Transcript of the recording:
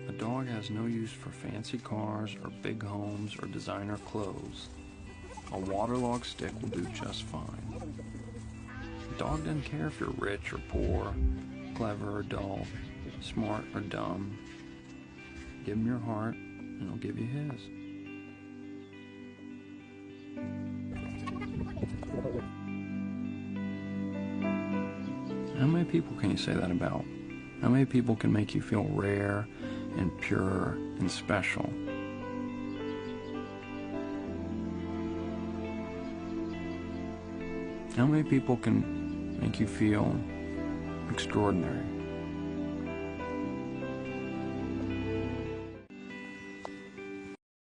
A dog has no use for fancy cars or big homes or designer clothes. A waterlogged stick will do just fine. A dog doesn't care if you're rich or poor, clever or dull, smart or dumb. Give him your heart and he'll give you his. How many people can you say that about? How many people can make you feel rare and pure and special? How many people can make you feel extraordinary?